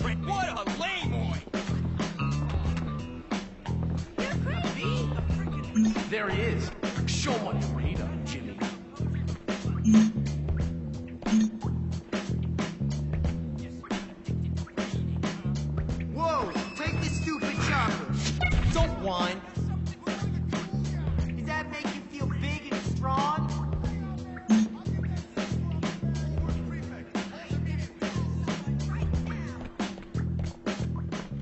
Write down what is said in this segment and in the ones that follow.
trick me. What a lame boy! You're crazy! There he is. Show him what you're made of, Jimmy. Whoa! Take this stupid chopper! Don't whine. Does that make you feel big and strong?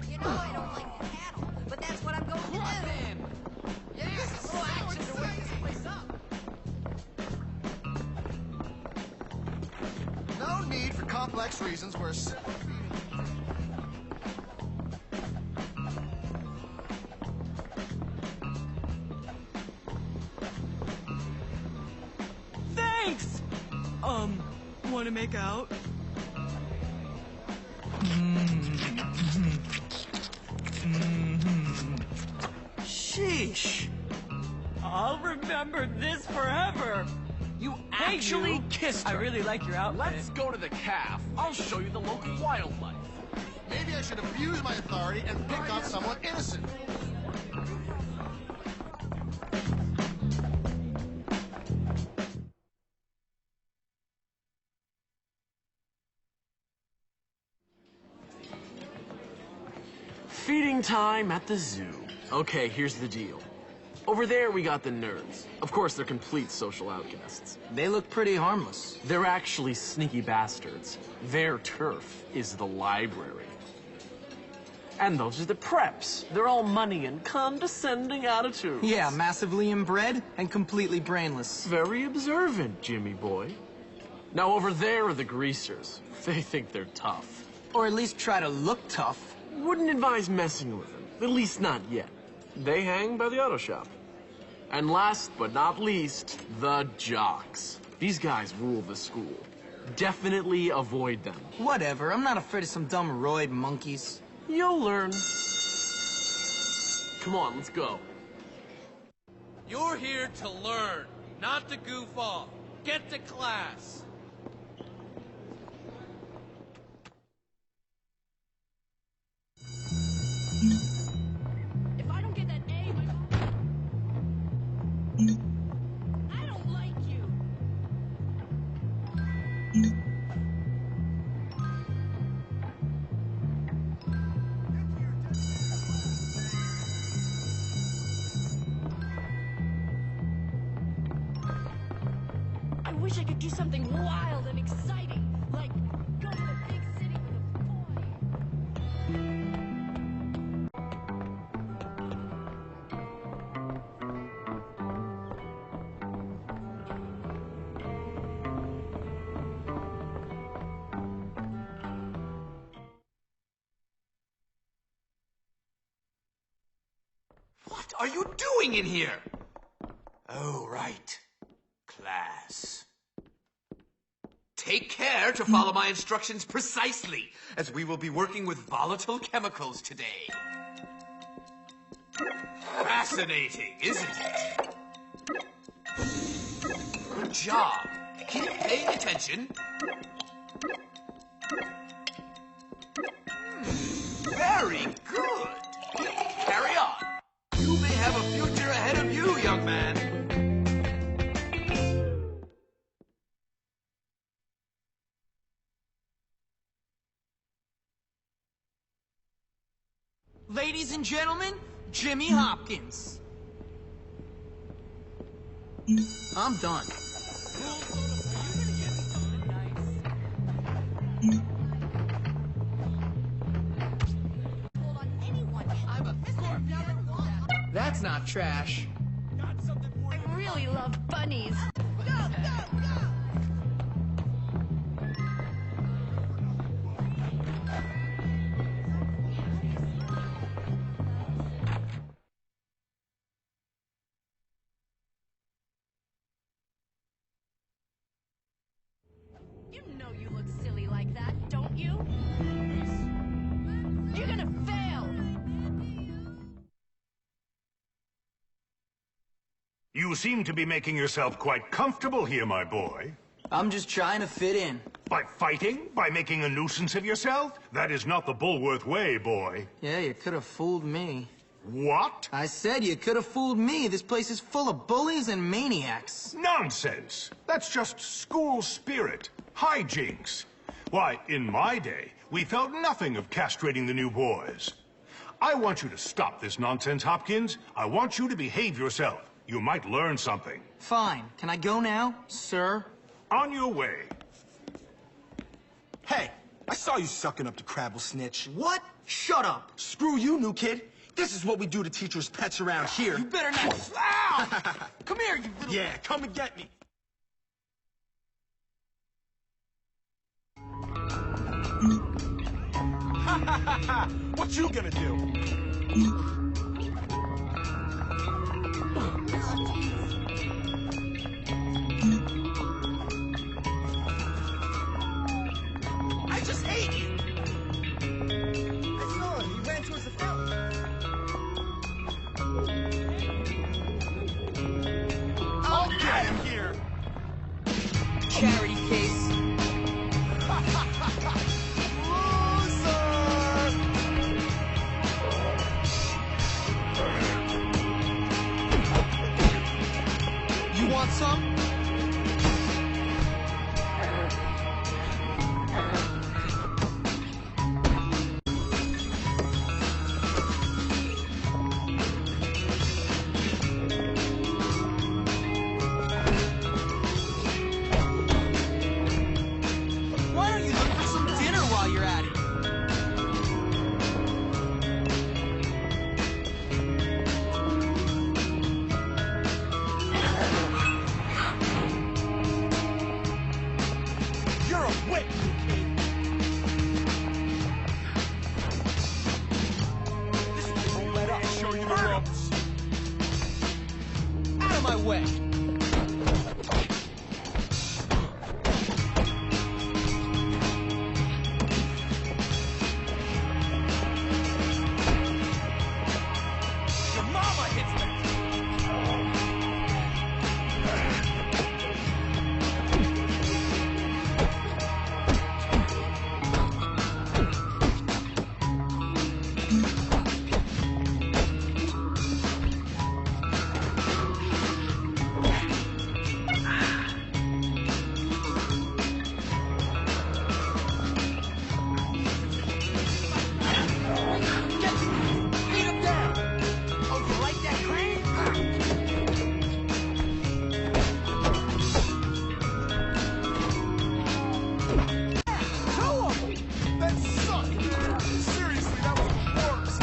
You know I don't like the cattle, but that's what I'm going to do. Yeah, a little action to wake this place up. No need for complex reasons where Thanks! Wanna make out? Sheesh. I'll remember this forever. You actually kissed her. I really like your outfit. Let's go to the calf. I'll show you the local wildlife. maybe I should abuse my authority and pick on someone innocent. Feeding time at the zoo. Okay, here's the deal. Over there, we got the nerds. Of course, they're complete social outcasts. They look pretty harmless. They're actually sneaky bastards. Their turf is the library. And those are the preps. They're all money and condescending attitudes. Yeah, massively inbred and completely brainless. Very observant, Jimmy boy. Now over there are the greasers. They think they're tough. Or at least try to look tough. Wouldn't advise messing with them. At least not yet. They hang by the auto shop. And last but not least, the jocks. These guys rule the school. Definitely avoid them. Whatever, I'm not afraid of some dumb roid monkeys. You'll learn. Come on, let's go. You're here to learn, not to goof off. Get to class. If I don't get that A, I don't like you. I wish I could do something wild and exciting, like go to the big city with a boy. What are you doing in here? Oh, right. Class. Take care to follow my instructions precisely, as we will be working with volatile chemicals today. Fascinating, isn't it? Good job. Keep paying attention. Very good. Carry on. You may have a future ahead of you, young man. Ladies and gentlemen, Jimmy Hopkins. I'm done. Hold on anyone. I'm a Scorpio. That's not trash. I really love bunnies. Go, go, go! You know you look silly like that, don't you? You're gonna fail! You seem to be making yourself quite comfortable here, my boy. I'm just trying to fit in. By fighting? By making a nuisance of yourself? That is not the Bullworth way, boy. Yeah, you could have fooled me. What? I said you could have fooled me. This place is full of bullies and maniacs. Nonsense! That's just school spirit. Hijinks. Why, in my day, we felt nothing of castrating the new boys. I want you to stop this nonsense, Hopkins. I want you to behave yourself. You might learn something. Fine. Can I go now, sir? On your way. Hey, I saw you sucking up to Crabble Snitch. What? Shut up. Screw you, new kid. This is what we do to teachers' pets around here. You better not. Ow! Come here, you little... Yeah, come and get me. What you gonna do? I just hate you. I saw him. He ran towards the fountain. I'll get him here. Charity case. You want some? Why don't you look for some dinner while you're at it? You're a wit, kid. This won't let up. Show you the ropes. Out of my way. Your mama hits me. Beat him down. Oh, you like that cream? Kill him! That sucked, man. Seriously, that was the worst.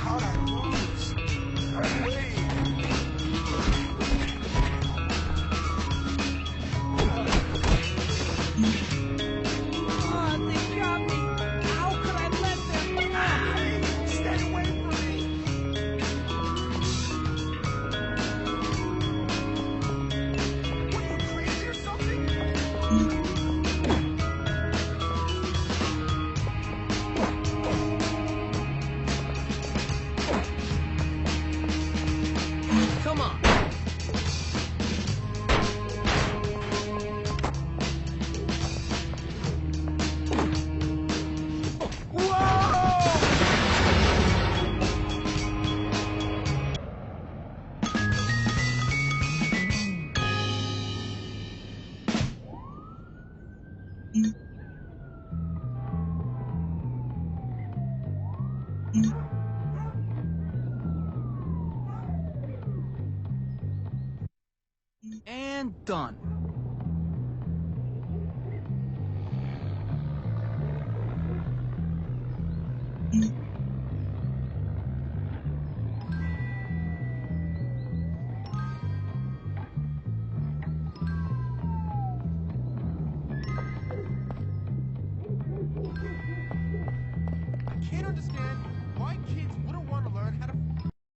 How'd I lose? Wait. Oh, they got me. How could I let them? Stay away from me. What, are you crazy or something? Come on. And done. I can't understand why kids